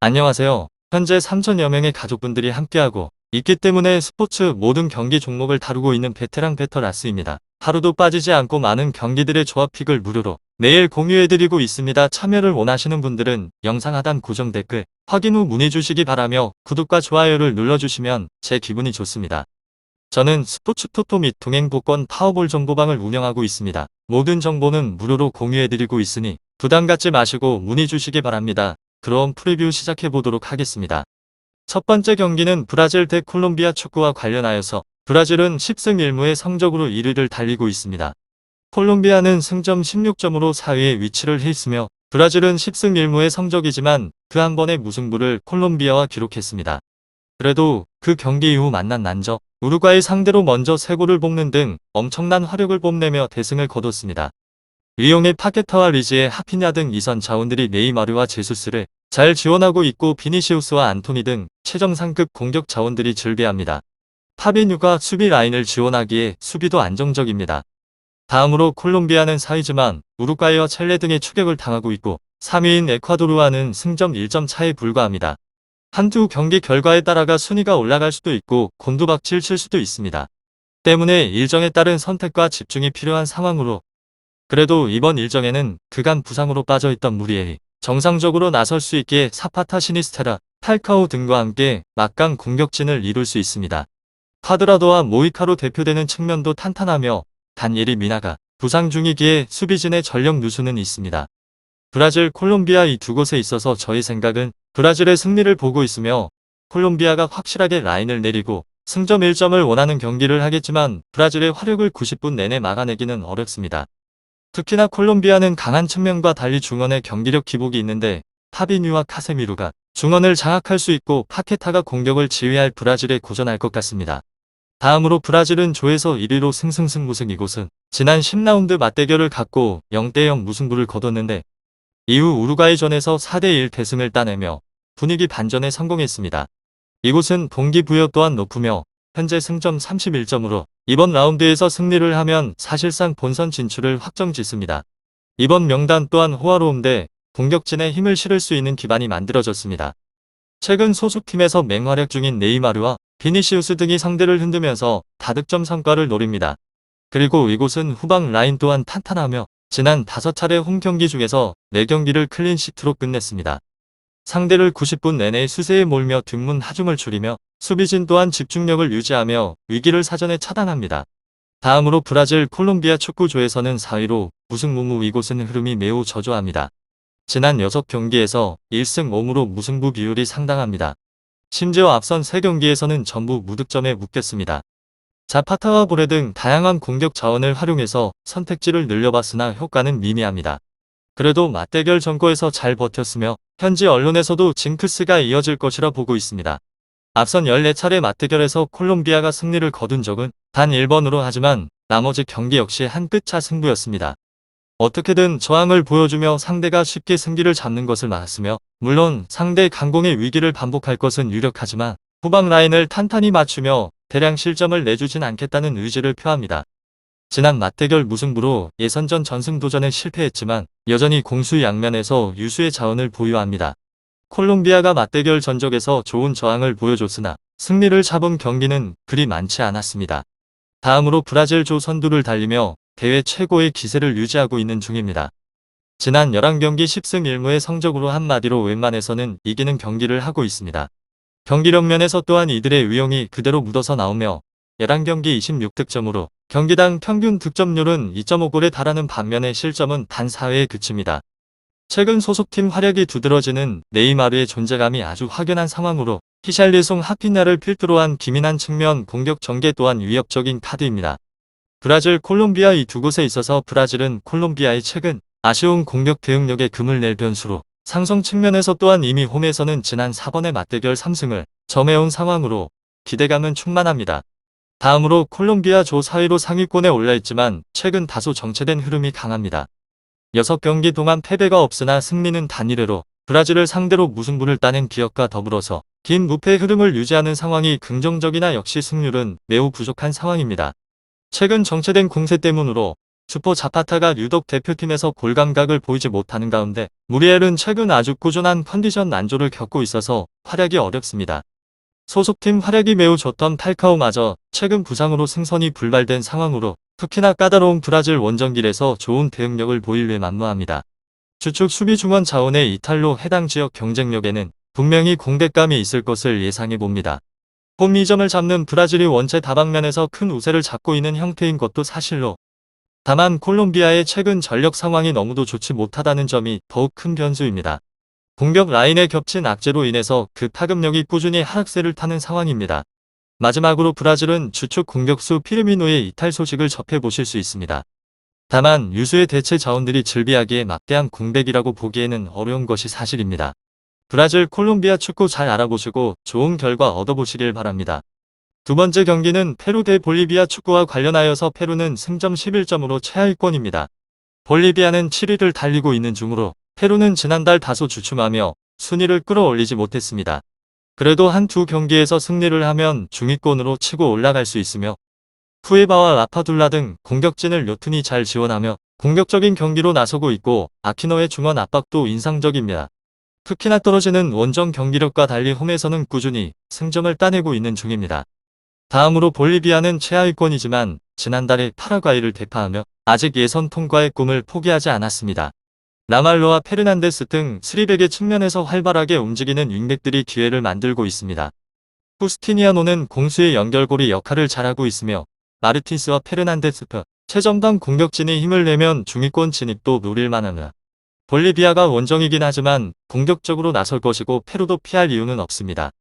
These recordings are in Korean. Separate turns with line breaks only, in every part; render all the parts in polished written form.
안녕하세요. 현재 3천여 명의 가족분들이 함께하고 있기 때문에 스포츠 모든 경기 종목을 다루고 있는 베테랑 베터라스입니다. 하루도 빠지지 않고 많은 경기들의 조합픽을 무료로 매일 공유해드리고 있습니다. 참여를 원하시는 분들은 영상 하단 고정 댓글 확인 후 문의주시기 바라며 구독과 좋아요를 눌러주시면 제 기분이 좋습니다. 저는 스포츠 토토 및 동행 복권 파워볼 정보방을 운영하고 있습니다. 모든 정보는 무료로 공유해드리고 있으니 부담 갖지 마시고 문의주시기 바랍니다. 그럼 프리뷰 시작해보도록 하겠습니다. 첫 번째 경기는 브라질 대 콜롬비아 축구와 관련하여서 브라질은 10승 1무의 성적으로 1위를 달리고 있습니다. 콜롬비아는 승점 16점으로 4위에 위치를 해 있으며 브라질은 10승 1무의 성적이지만 그 한 번의 무승부를 콜롬비아와 기록했습니다. 그래도 그 경기 이후 만난 난적 우루과이 상대로 먼저 3골을 뽑는 등 엄청난 화력을 뽐내며 대승을 거뒀습니다. 리옹의 파케타와 리즈의 하피냐 등 이선 자원들이 네이마르와 제수스를 잘 지원하고 있고 비니시우스와 안토니 등 최정상급 공격 자원들이 즐비합니다. 파비뉴가 수비 라인을 지원하기에 수비도 안정적입니다. 다음으로 콜롬비아는 4위지만 우루과이와 첼레 등의 추격을 당하고 있고 3위인 에콰도르와는 승점 1점 차에 불과합니다. 한두 경기 결과에 따라가 순위가 올라갈 수도 있고 곤두박질 칠 수도 있습니다. 때문에 일정에 따른 선택과 집중이 필요한 상황으로 그래도 이번 일정에는 그간 부상으로 빠져있던 무리엘이 정상적으로 나설 수 있게 사파타 시니스테라, 팔카오 등과 함께 막강 공격진을 이룰 수 있습니다. 파드라도와 모이카로 대표되는 측면도 탄탄하며 단예리 미나가 부상 중이기에 수비진의 전력 누수는 있습니다. 브라질, 콜롬비아 이 두 곳에 있어서 저희 생각은 브라질의 승리를 보고 있으며 콜롬비아가 확실하게 라인을 내리고 승점 1점을 원하는 경기를 하겠지만 브라질의 화력을 90분 내내 막아내기는 어렵습니다. 특히나 콜롬비아는 강한 측면과 달리 중원에 경기력 기복이 있는데 파비뉴와 카세미루가 중원을 장악할 수 있고 파케타가 공격을 지휘할 브라질에 고전할 것 같습니다. 다음으로 브라질은 조에서 1위로 승승승무승 이곳은 지난 10라운드 맞대결을 갖고 0대0 무승부를 거뒀는데 이후 우루과이전에서 4대1 대승을 따내며 분위기 반전에 성공했습니다. 이곳은 동기부여 또한 높으며 현재 승점 31점으로 이번 라운드에서 승리를 하면 사실상 본선 진출을 확정짓습니다. 이번 명단 또한 호화로운데 공격진에 힘을 실을 수 있는 기반이 만들어졌습니다. 최근 소속팀에서 맹활약 중인 네이마르와 비니시우스 등이 상대를 흔들면서 다득점 성과를 노립니다. 그리고 이곳은 후방 라인 또한 탄탄하며 지난 5차례 홈경기 중에서 4경기를 클린시트로 끝냈습니다. 상대를 90분 내내 수세에 몰며 뒷문 하중을 줄이며 수비진 또한 집중력을 유지하며 위기를 사전에 차단합니다. 다음으로 브라질, 콜롬비아 축구조에서는 4위로 무승무무 이곳은 흐름이 매우 저조합니다. 지난 6경기에서 1승 5무로 무승부 비율이 상당합니다. 심지어 앞선 3경기에서는 전부 무득점에 묶였습니다. 자파타와 보레 등 다양한 공격 자원을 활용해서 선택지를 늘려봤으나 효과는 미미합니다. 그래도 맞대결 전거에서 잘 버텼으며 현지 언론에서도 징크스가 이어질 것이라 보고 있습니다. 앞선 14차례 맞대결에서 콜롬비아가 승리를 거둔 적은 단 1번으로 하지만 나머지 경기 역시 한 끗차 승부였습니다. 어떻게든 저항을 보여주며 상대가 쉽게 승기를 잡는 것을 막았으며 물론 상대 강공의 위기를 반복할 것은 유력하지만 후방 라인을 탄탄히 맞추며 대량 실점을 내주진 않겠다는 의지를 표합니다. 지난 맞대결 무승부로 예선전 전승 도전에 실패했지만 여전히 공수양면에서 유수의 자원을 보유합니다. 콜롬비아가 맞대결 전적에서 좋은 저항을 보여줬으나 승리를 잡은 경기는 그리 많지 않았습니다. 다음으로 브라질 조 선두를 달리며 대회 최고의 기세를 유지하고 있는 중입니다. 지난 11경기 10승 1무의 성적으로 한마디로 웬만해서는 이기는 경기를 하고 있습니다. 경기력 면에서 또한 이들의 위용이 그대로 묻어서 나오며 11경기 26득점으로 경기당 평균 득점률은 2.5골에 달하는 반면에 실점은 단 4회에 그칩니다. 최근 소속팀 활약이 두드러지는 네이마르의 존재감이 아주 확연한 상황으로 히샬리송 하피냐를 필두로 한 기민한 측면 공격 전개 또한 위협적인 카드입니다. 브라질, 콜롬비아 이 두 곳에 있어서 브라질은 콜롬비아의 최근 아쉬운 공격 대응력에 금을 낼 변수로 상성 측면에서 또한 이미 홈에서는 지난 4번의 맞대결 3승을 점해온 상황으로 기대감은 충만합니다. 다음으로 콜롬비아 조 4위로 상위권에 올라있지만 최근 다소 정체된 흐름이 강합니다. 6경기 동안 패배가 없으나 승리는 단 1회로 브라질을 상대로 무승부를 따낸 기억과 더불어서 긴 무패 흐름을 유지하는 상황이 긍정적이나 역시 승률은 매우 부족한 상황입니다. 최근 정체된 공세 때문으로 슈퍼 자파타가 유독 대표팀에서 골 감각을 보이지 못하는 가운데 무리엘은 최근 아주 꾸준한 컨디션 난조를 겪고 있어서 활약이 어렵습니다. 소속팀 활약이 매우 좋던 팔카오마저 최근 부상으로 승선이 불발된 상황으로 특히나 까다로운 브라질 원정길에서 좋은 대응력을 보이려 만무합니다. 주축 수비 중원 자원의 이탈로 해당 지역 경쟁력에는 분명히 공백감이 있을 것을 예상해 봅니다. 홈 2점을 잡는 브라질이 원체 다방면에서 큰 우세를 잡고 있는 형태인 것도 사실로 다만 콜롬비아의 최근 전력 상황이 너무도 좋지 못하다는 점이 더욱 큰 변수입니다. 공격 라인에 겹친 악재로 인해서 그 타격력이 꾸준히 하락세를 타는 상황입니다. 마지막으로 브라질은 주축 공격수 피르미노의 이탈 소식을 접해보실 수 있습니다. 다만 유수의 대체 자원들이 즐비하기에 막대한 공백이라고 보기에는 어려운 것이 사실입니다. 브라질 콜롬비아 축구 잘 알아보시고 좋은 결과 얻어보시길 바랍니다. 두 번째 경기는 페루 대 볼리비아 축구와 관련하여서 페루는 승점 11점으로 최하위권입니다. 볼리비아는 7위를 달리고 있는 중으로 페루는 지난달 다소 주춤하며 순위를 끌어올리지 못했습니다. 그래도 한 두 경기에서 승리를 하면 중위권으로 치고 올라갈 수 있으며 쿠에바와 라파둘라 등 공격진을 요튼히 잘 지원하며 공격적인 경기로 나서고 있고 아키노의 중원 압박도 인상적입니다. 특히나 떨어지는 원정 경기력과 달리 홈에서는 꾸준히 승점을 따내고 있는 중입니다. 다음으로 볼리비아는 최하위권이지만 지난달에 파라과이를 대파하며 아직 예선 통과의 꿈을 포기하지 않았습니다. 라말로와 페르난데스 등 스리백의 측면에서 활발하게 움직이는 윙백들이 기회를 만들고 있습니다. 후스티니아노는 공수의 연결고리 역할을 잘하고 있으며 마르틴스와 페르난데스 최전방 공격진이 힘을 내면 중위권 진입도 노릴만합니다. 볼리비아가 원정이긴 하지만 공격적으로 나설 것이고 페루도 피할 이유는 없습니다.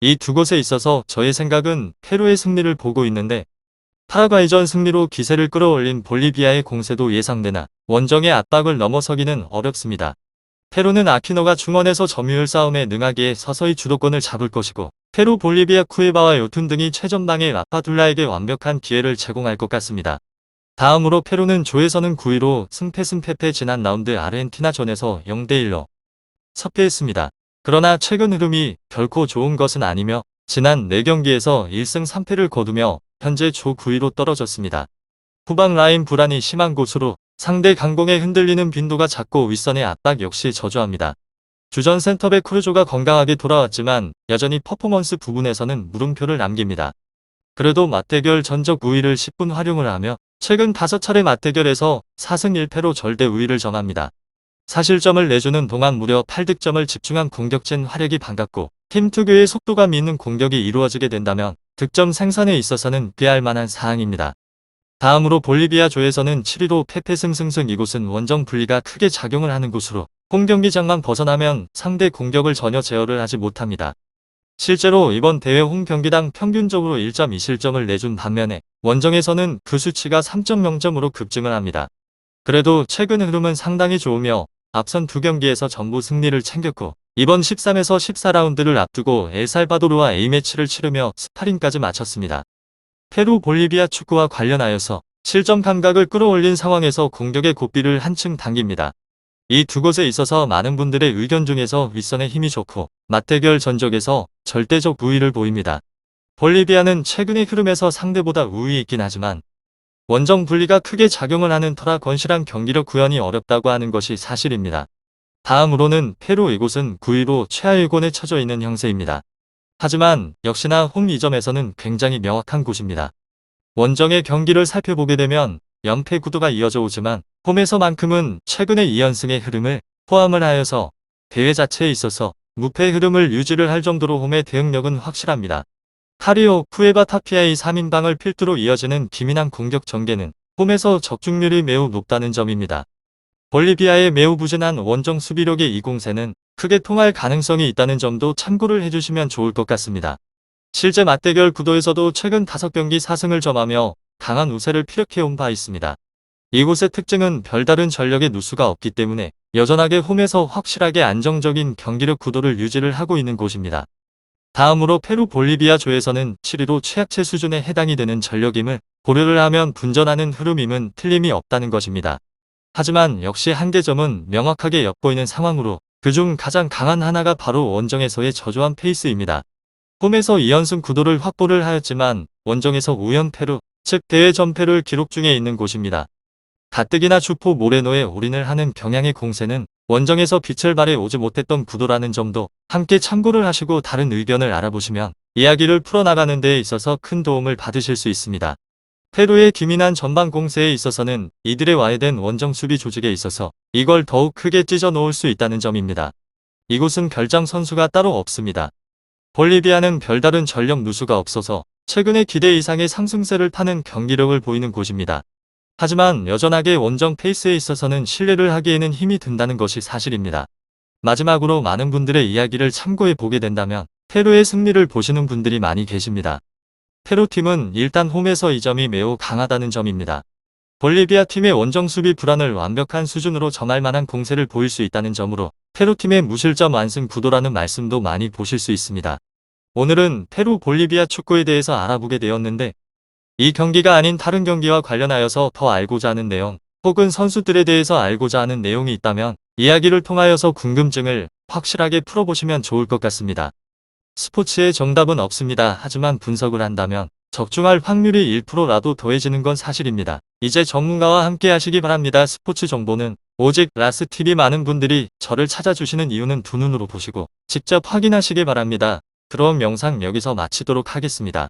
이 두 곳에 있어서 저의 생각은 페루의 승리를 보고 있는데 파라과이전 승리로 기세를 끌어올린 볼리비아의 공세도 예상되나 원정의 압박을 넘어서기는 어렵습니다. 페루는 아키노가 중원에서 점유율 싸움에 능하기에 서서히 주도권을 잡을 것이고 페루 볼리비아 쿠에바와 요툰 등이 최전방의 라파둘라에게 완벽한 기회를 제공할 것 같습니다. 다음으로 페루는 조에서는 9위로 승패 지난 라운드 아르헨티나전에서 0대1로 석패했습니다. 그러나 최근 흐름이 결코 좋은 것은 아니며 지난 4경기에서 1승 3패를 거두며 현재 조 9위로 떨어졌습니다. 후방 라인 불안이 심한 곳으로 상대 강공에 흔들리는 빈도가 작고 윗선의 압박 역시 저조합니다. 주전 센터백 크루조가 건강하게 돌아왔지만 여전히 퍼포먼스 부분에서는 물음표를 남깁니다. 그래도 맞대결 전적 우위를 10분 활용을 하며 최근 5차례 맞대결에서 4승 1패로 절대 우위를 점합니다. 사실점을 내주는 동안 무려 8득점을 집중한 공격진 활약이 반갑고 팀 특유의 속도감 있는 공격이 이루어지게 된다면 득점 생산에 있어서는 비할 만한 사항입니다. 다음으로 볼리비아 조에서는 7위로 패패승승승. 이곳은 원정 분리가 크게 작용을 하는 곳으로 홈경기장만 벗어나면 상대 공격을 전혀 제어를 하지 못합니다. 실제로 이번 대회 홈경기당 평균적으로 1.2실점을 내준 반면에 원정에서는 그 수치가 3.0점으로 급증을 합니다. 그래도 최근 흐름은 상당히 좋으며 앞선 두 경기에서 전부 승리를 챙겼고 이번 13에서 14라운드를 앞두고 엘살바도르와 A매치를 치르며 스파링까지 마쳤습니다. 페루 볼리비아 축구와 관련하여서 실점 감각을 끌어올린 상황에서 공격의 고삐를 한층 당깁니다. 이 두 곳에 있어서 많은 분들의 의견 중에서 윗선의 힘이 좋고 맞대결 전적에서 절대적 우위를 보입니다. 볼리비아는 최근의 흐름에서 상대보다 우위에 있긴 하지만 원정 분리가 크게 작용을 하는 터라 건실한 경기력 구현이 어렵다고 하는 것이 사실입니다. 다음으로는 페루. 이곳은 9위로 최하위권에 처져 있는 형세입니다. 하지만 역시나 홈 2점에서는 굉장히 명확한 곳입니다. 원정의 경기를 살펴보게 되면 연패 구도가 이어져 오지만 홈에서만큼은 최근의 2연승의 흐름을 포함을 하여서 대회 자체에 있어서 무패 흐름을 유지를 할 정도로 홈의 대응력은 확실합니다. 카리오, 쿠에바, 타피아의 3인방을 필두로 이어지는 기민한 공격 전개는 홈에서 적중률이 매우 높다는 점입니다. 볼리비아의 매우 부진한 원정 수비력의 이 공세는 크게 통할 가능성이 있다는 점도 참고를 해주시면 좋을 것 같습니다. 실제 맞대결 구도에서도 최근 5경기 4승을 점하며 강한 우세를 피력해온 바 있습니다. 이곳의 특징은 별다른 전력의 누수가 없기 때문에 여전하게 홈에서 확실하게 안정적인 경기력 구도를 유지를 하고 있는 곳입니다. 다음으로 페루 볼리비아 조에서는 7위로 최악체 수준에 해당이 되는 전력임을 고려를 하면 분전하는 흐름임은 틀림이 없다는 것입니다. 하지만 역시 한계점은 명확하게 엿보이는 상황으로 그중 가장 강한 하나가 바로 원정에서의 저조한 페이스입니다. 홈에서 2연승 구도를 확보를 하였지만 원정에서 5연패로 즉 대회 전패를 기록 중에 있는 곳입니다. 가뜩이나 슈퍼 모레노에 올인을 하는 경향의 공세는 원정에서 빛을 발해 오지 못했던 구도라는 점도 함께 참고를 하시고 다른 의견을 알아보시면 이야기를 풀어나가는 데에 있어서 큰 도움을 받으실 수 있습니다. 페루의 기민한 전방 공세에 있어서는 이들의 와해된 원정 수비 조직에 있어서 이걸 더욱 크게 찢어 놓을 수 있다는 점입니다. 이곳은 결장 선수가 따로 없습니다. 볼리비아는 별다른 전력 누수가 없어서 최근에 기대 이상의 상승세를 타는 경기력을 보이는 곳입니다. 하지만 여전하게 원정 페이스에 있어서는 신뢰를 하기에는 힘이 든다는 것이 사실입니다. 마지막으로 많은 분들의 이야기를 참고해 보게 된다면 페루의 승리를 보시는 분들이 많이 계십니다. 페루팀은 일단 홈에서 이 점이 매우 강하다는 점입니다. 볼리비아 팀의 원정 수비 불안을 완벽한 수준으로 점할 만한 공세를 보일 수 있다는 점으로 페루팀의 무실점 완승 구도라는 말씀도 많이 보실 수 있습니다. 오늘은 페루 볼리비아 축구에 대해서 알아보게 되었는데 이 경기가 아닌 다른 경기와 관련하여서 더 알고자 하는 내용 혹은 선수들에 대해서 알고자 하는 내용이 있다면 이야기를 통하여서 궁금증을 확실하게 풀어보시면 좋을 것 같습니다. 스포츠의 정답은 없습니다. 하지만 분석을 한다면 적중할 확률이 1%라도 더해지는 건 사실입니다. 이제 전문가와 함께 하시기 바랍니다. 스포츠 정보는 오직 라스TV. 많은 분들이 저를 찾아주시는 이유는 두 눈으로 보시고 직접 확인하시기 바랍니다. 그럼 영상 여기서 마치도록 하겠습니다.